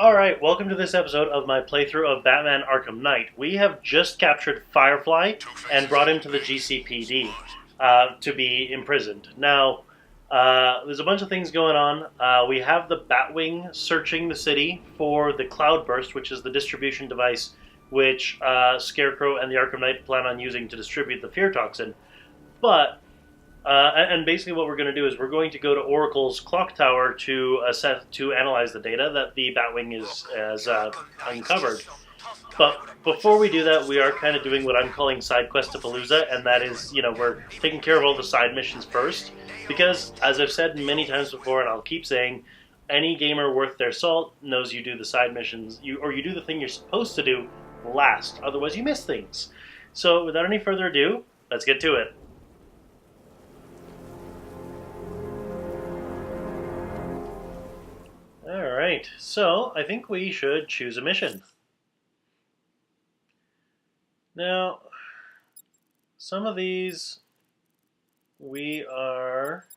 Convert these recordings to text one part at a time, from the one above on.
Alright, welcome to this episode of my playthrough of Batman Arkham Knight. We have just captured Firefly and brought him to the GCPD to be imprisoned. Now, there's a bunch of things going on. We have the Batwing searching the city for the Cloudburst, which is the distribution device which Scarecrow and the Arkham Knight plan on using to distribute the fear toxin. But and basically what we're going to do is we're going to go to Oracle's clock tower to analyze the data that the Batwing has uncovered. But before we do that, we are kind of doing what I'm calling Side Quest-a-Palooza, and that is, we're taking care of all the side missions first. Because, as I've said many times before, and I'll keep saying, any gamer worth their salt knows you do the side missions, you do the thing you're supposed to do last. Otherwise you miss things. So, without any further ado, let's get to it. Alright, so I think we should choose a mission. Now, some of these we are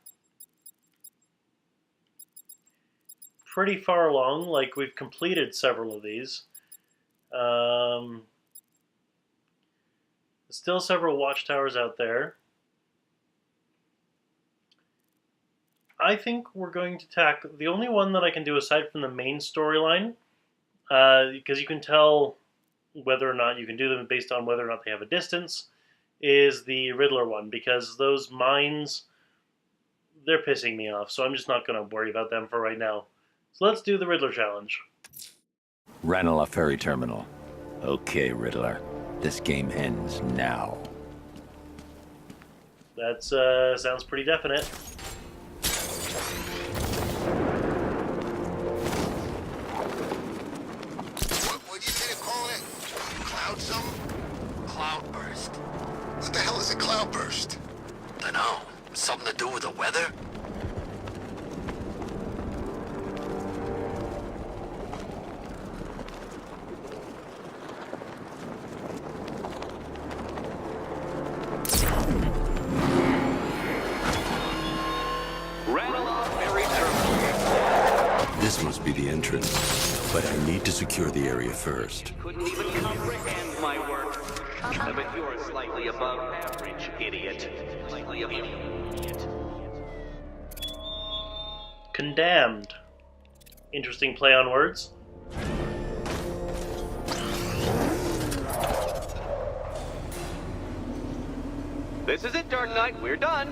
pretty far along, like we've completed several of these. Still several watchtowers out there. I think we're going to tackle the only one that I can do aside from the main storyline, because you can tell whether or not you can do them based on whether or not they have a distance, is the Riddler one, because those mines, they're pissing me off, so I'm just not going to worry about them for right now. So let's do the Riddler challenge. Ranelagh Ferry Terminal. Okay, Riddler. This game ends now. That sounds pretty definite. What'd you say to call it? Cloud something? Cloudburst. What the hell is a cloudburst? Dunno. Something to do with the weather? This must be the entrance, but I need to secure the area first. Couldn't even comprehend my work. But you're slightly above average, idiot. Slightly above idiot. Condamned. Interesting play on words. This is it, Dark Knight. We're done.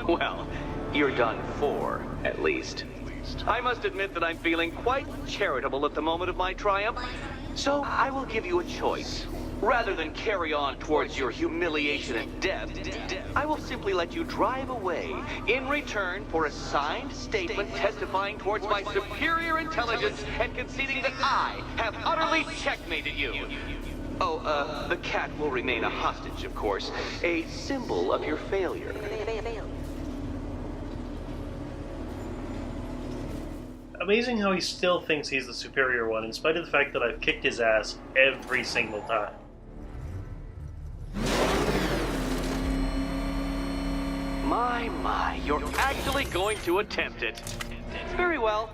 Well, you're done for, at least. I must admit that I'm feeling quite charitable at the moment of my triumph. So I will give you a choice. Rather than carry on towards your humiliation and death, I will simply let you drive away in return for a signed statement testifying towards my superior intelligence and conceding that I have utterly checkmated you. Oh, the cat will remain a hostage, of course, a symbol of your failure. Amazing how he still thinks he's the superior one, in spite of the fact that I've kicked his ass every single time. My, you're actually going to attempt it. Very well.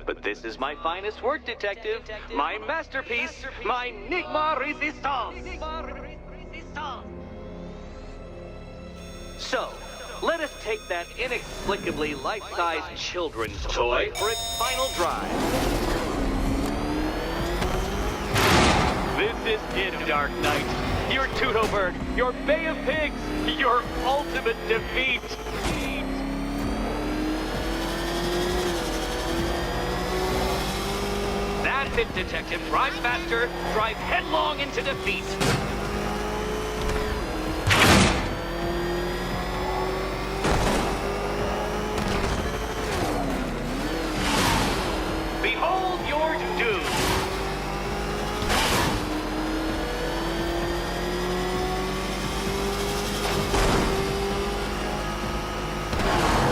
But this is my finest work, detective. My masterpiece, my Enigma Resistance. So, let us take that inexplicably life-sized children's toy for its final drive. This is it, Dark Knight. Your Teutoburg, your Bay of Pigs, your ultimate defeat. That's it, detective. Drive faster, drive headlong into defeat. Behold your doom.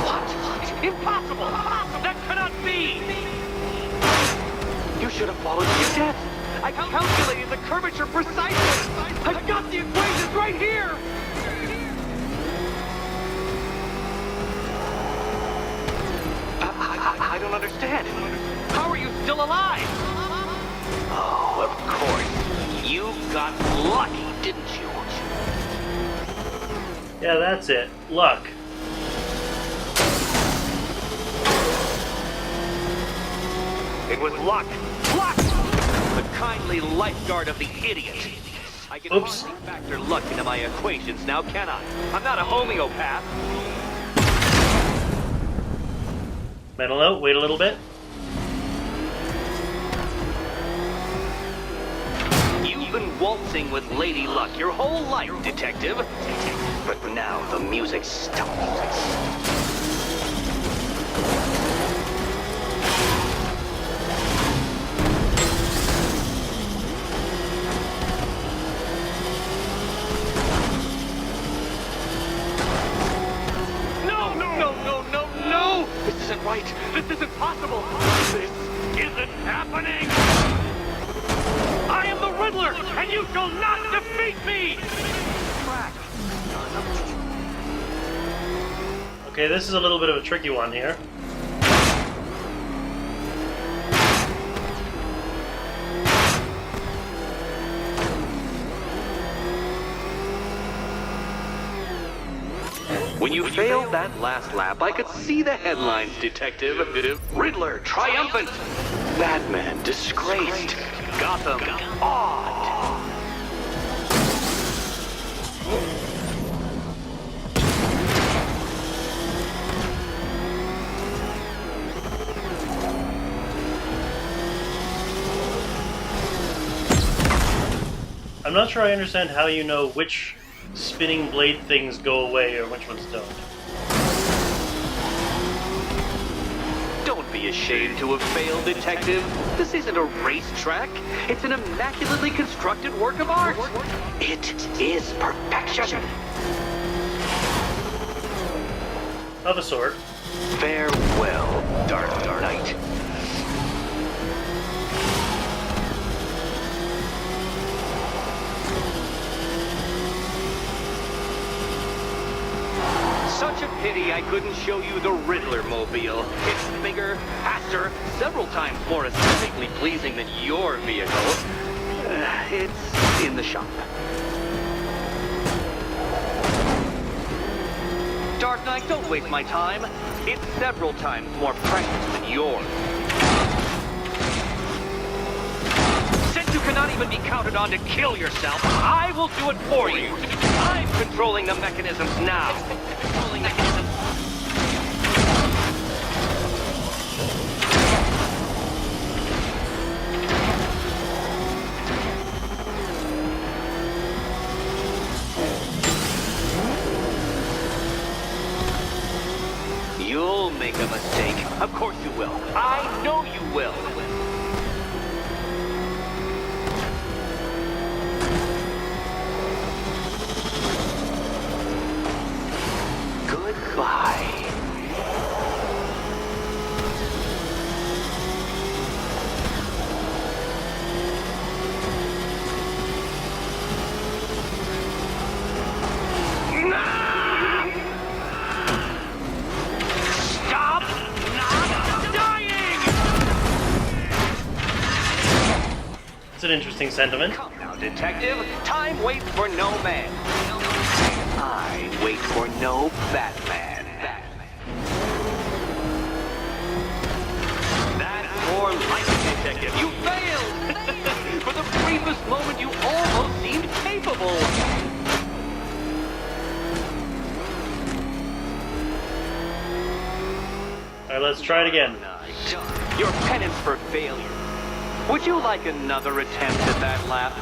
What? Impossible! That cannot be! You should have followed your death. I calculated the curvature precisely. I've got the equations right here. I don't understand. How are you still alive? Oh, of course. You got lucky, didn't you? Yeah, that's it. Luck. It was luck. Luck! The kindly lifeguard of the idiot. I can Oops. hardly factor luck into my equations now, can I? I'm not a homeopath. Mental note, wait a little bit. You've been waltzing with Lady Luck your whole life, detective. But now the music stops. No! This isn't right. This isn't possible. This isn't happening. I am the Riddler, and you shall not defeat me! Okay, this is a little bit of a tricky one here. When you failed that last lap, I could see the headlines, detective. Riddler triumphant. Batman disgraced. Gotham awed. I'm not sure I understand how you know which spinning blade things go away or which ones don't. Don't be ashamed to have failed, detective. This isn't a racetrack. It's an immaculately constructed work of art. It is perfection. Of a sort. Farewell, Dark Knight. Such a pity I couldn't show you the Riddler mobile. It's bigger, faster, several times more aesthetically pleasing than your vehicle. It's in the shop. Dark Knight, don't waste my time. It's several times more precious than yours. Since you cannot even be counted on to kill yourself, I will do it for you. I'm controlling the mechanisms now. You'll make a mistake. Of course you will. I know you will. Goodbye. Stop not dying! It's an interesting sentiment. Come now, detective. Time waits for no man. I wait for no Batman. That's more like it, detective. You failed! For the briefest moment, you almost seemed capable. Alright, let's try it again. Your penance for failure. Would you like another attempt at that lap?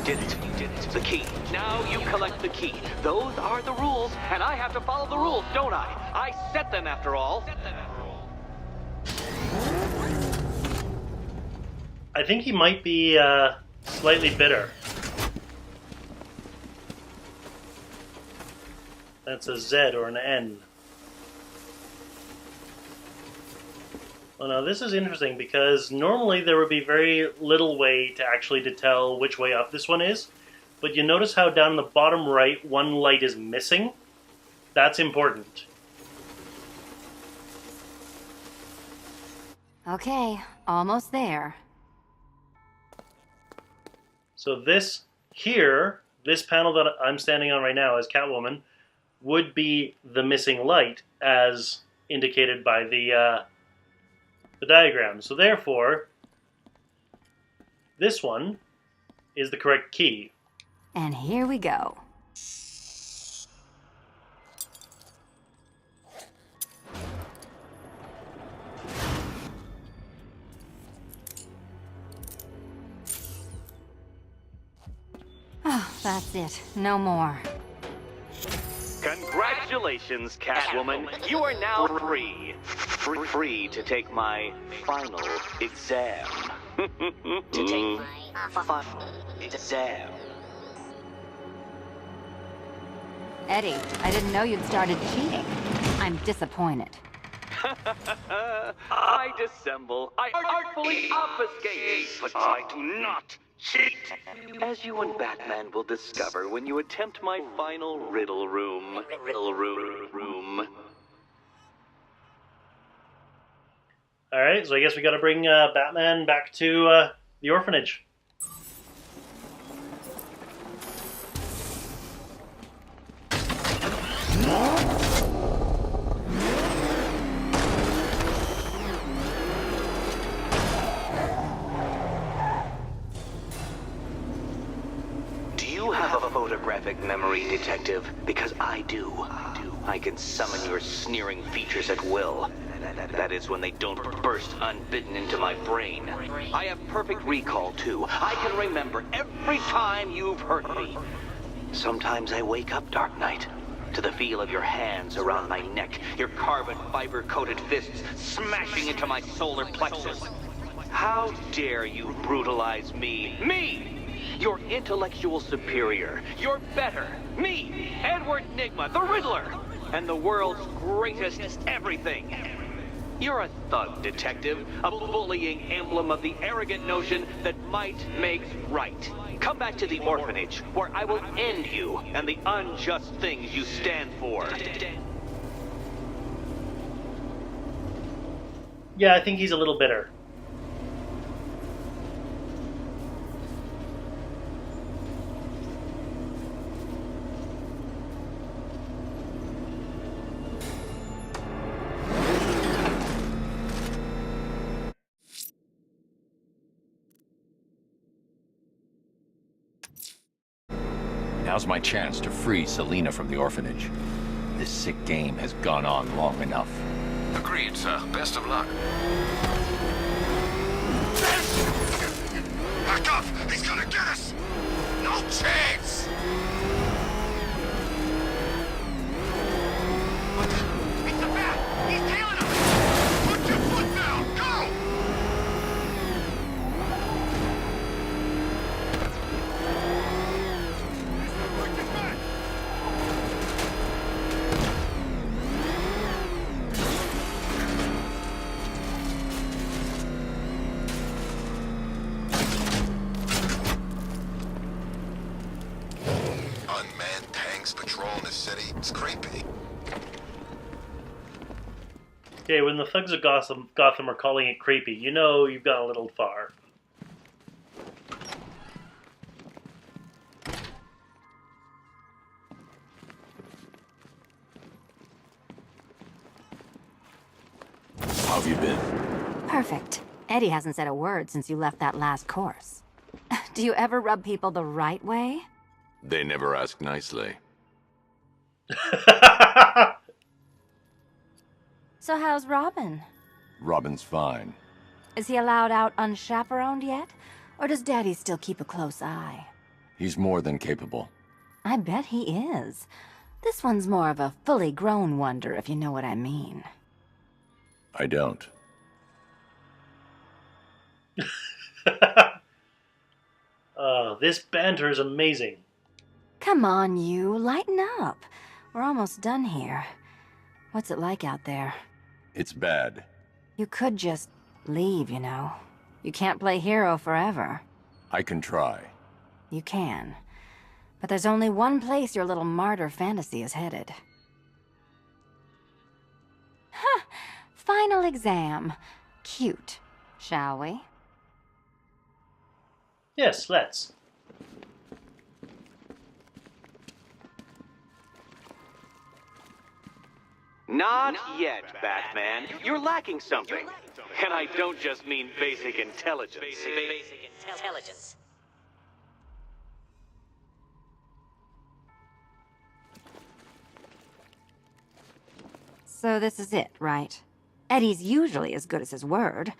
did it. You did it. The key. Now you collect the key. Those are the rules, and I have to follow the rules, don't I? I set them after all. I think he might be slightly bitter. That's a Z or an N. Well, now this is interesting because normally there would be very little way to actually to tell which way up this one is. But you notice how down in the bottom right, one light is missing? That's important. Okay, almost there. So this here, this panel that I'm standing on right now as Catwoman, would be the missing light as indicated by the diagram. So therefore, this one is the correct key. And here we go. Oh, that's it. No more. Congratulations, Catwoman. You are now free. Free to take my final exam. To take my final exam. Eddie, I didn't know you'd started cheating. I'm disappointed. I dissemble. I artfully obfuscate. But I do not cheat. As you and Batman will discover when you attempt my final riddle room. Alright, so I guess we gotta bring Batman back to the orphanage. Do you have a photographic memory, Detective? Because I do. I can summon your sneering features at will. That is when they don't burst unbidden into my brain. I have perfect recall, too. I can remember every time you've hurt me. Sometimes I wake up, Dark Knight, to the feel of your hands around my neck, your carbon fiber-coated fists smashing into my solar plexus. How dare you brutalize me? Me! Your intellectual superior. You're better. Me, Edward Nygma, the Riddler, and the world's greatest everything. You're a thug, Detective, a bullying emblem of the arrogant notion that might makes right. Come back to the orphanage, where I will end you and the unjust things you stand for. Yeah, I think he's a little bitter. Now's my chance to free Selina from the orphanage. This sick game has gone on long enough. Agreed, sir. Best of luck. Back up! He's gonna get us! No chance! What the? It's the bat! He's tailing us! Put your foot down! Go! Unmanned tanks patrolling the city. It's creepy. Okay, when the thugs of Gotham are calling it creepy, you know you've gone a little far. How have you been? Perfect. Eddie hasn't said a word since you left that last course. Do you ever rub people the right way? They never ask nicely. So how's Robin? Robin's fine. Is he allowed out unchaperoned yet? Or does Daddy still keep a close eye? He's more than capable. I bet he is. This one's more of a fully grown wonder, if you know what I mean. I don't. This banter is amazing. Come on, you. Lighten up. We're almost done here. What's it like out there? It's bad. You could just leave, you know. You can't play hero forever. I can try. You can. But there's only one place your little martyr fantasy is headed. Huh. Final exam. Cute. Shall we? Yes, let's. Not yet, Batman. You're lacking something. And I don't just mean basic intelligence. Basic intelligence. So this is it, right? Eddie's usually as good as his word.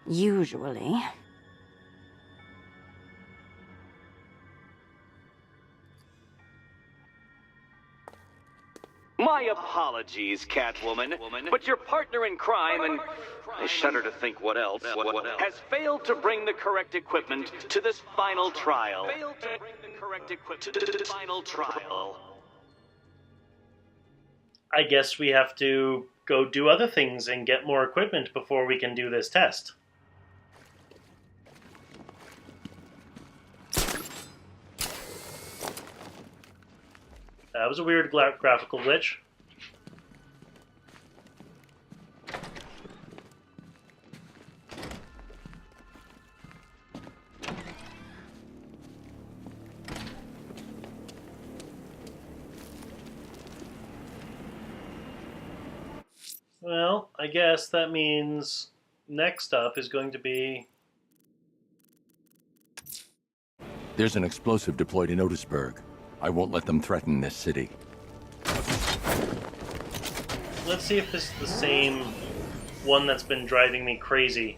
Usually. My apologies, Catwoman, but your partner in crime, and I shudder to think what else, has failed to bring the correct equipment to this final trial. I guess we have to go do other things and get more equipment before we can do this test. That was a weird graphical glitch. Well, I guess that means next up is going to be... There's an explosive deployed in Otisburg. I won't let them threaten this city. Let's see if this is the same one that's been driving me crazy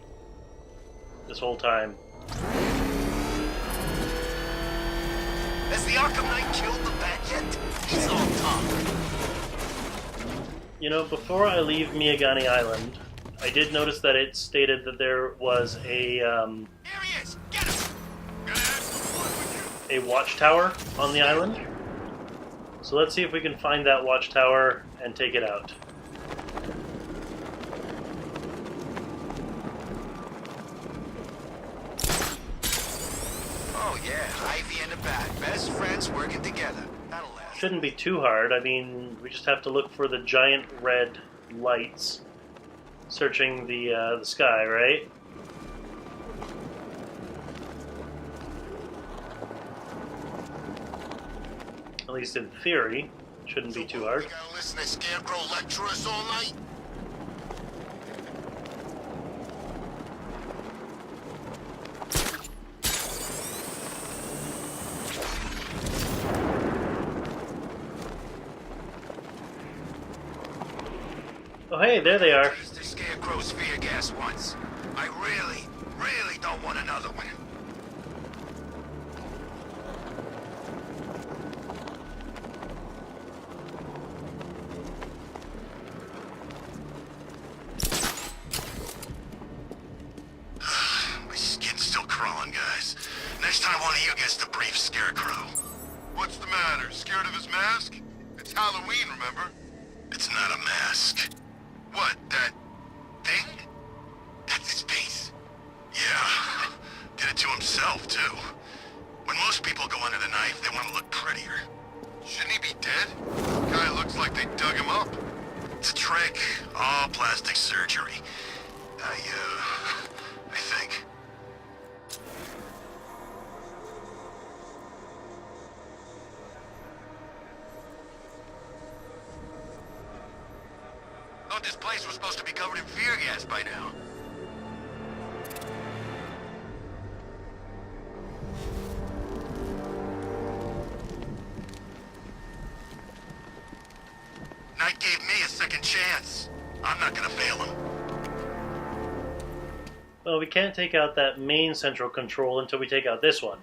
this whole time. Has the Arkham Knight killed the bat yet? He's all talk. You know, before I leave Miyagani Island, I did notice that it stated that there was a, Here he is! Get him! a watchtower on the island. So let's see if we can find that watchtower and take it out. Oh yeah, Ivy and the Bat, best friends working together. That'll last. Shouldn't be too hard. I mean, we just have to look for the giant red lights searching the sky, right? At least in theory, shouldn't be too hard. We gotta listen to Scarecrow lecture us all night? Oh hey, there they are. Used the Scarecrow's fear gas once. I really, really don't want another one. My skin's still crawling, guys. Next time one of you gets to brief Scarecrow. What's the matter? Scared of his mask? It's Halloween, remember? It's not a mask. What, that thing? That's his face. Yeah, did it to himself, too. When most people go under the knife, they want to look prettier. Shouldn't he be dead? Guy looks like they dug him up. It's a trick. All plastic surgery. I think. Thought this place was supposed to be covered in fear gas by now. Knight gave me a second chance. I'm not gonna fail him. Well, we can't take out that main central control until we take out this one.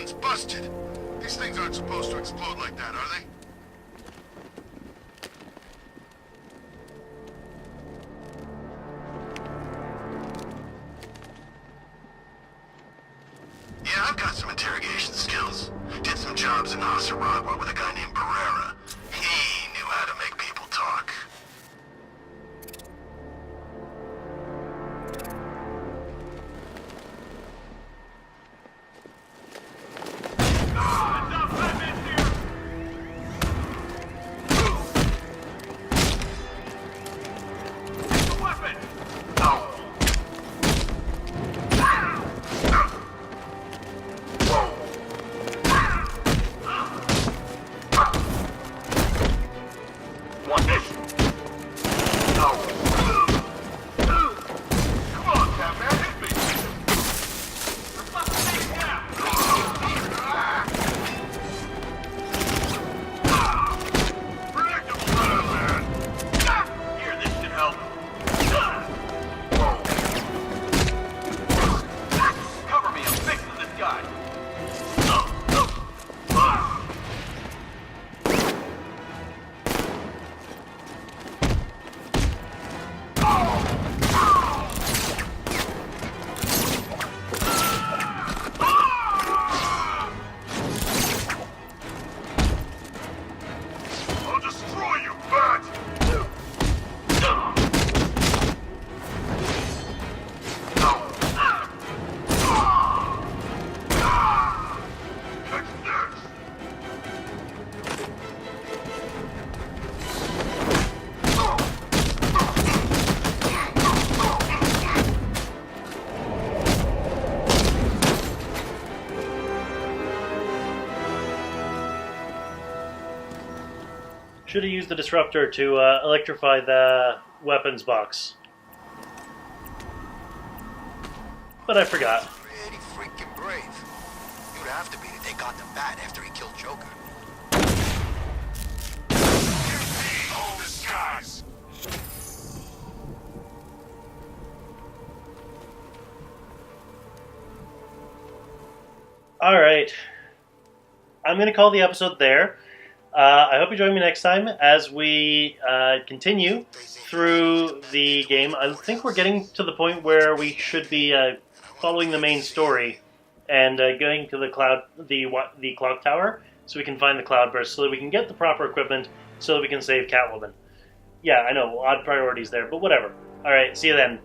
gun's busted. These things aren't supposed to explode like that, are they? Yeah, I've got some interrogation skills. Did some jobs in Nicaragua with a guy named Pereira. He knew how to make people talk. Should have used the disruptor to electrify the weapons box. But I forgot. Pretty freaking brave. You'd have to be to take on the Bat after he killed Joker. Hold the skies! Alright. I'm going to call the episode there. I hope you join me next time as we continue through the game. I think we're getting to the point where we should be following the main story and going to the clock tower so we can find the cloudburst so that we can get the proper equipment so that we can save Catwoman. Yeah, I know, odd priorities there, but whatever. Alright, see you then.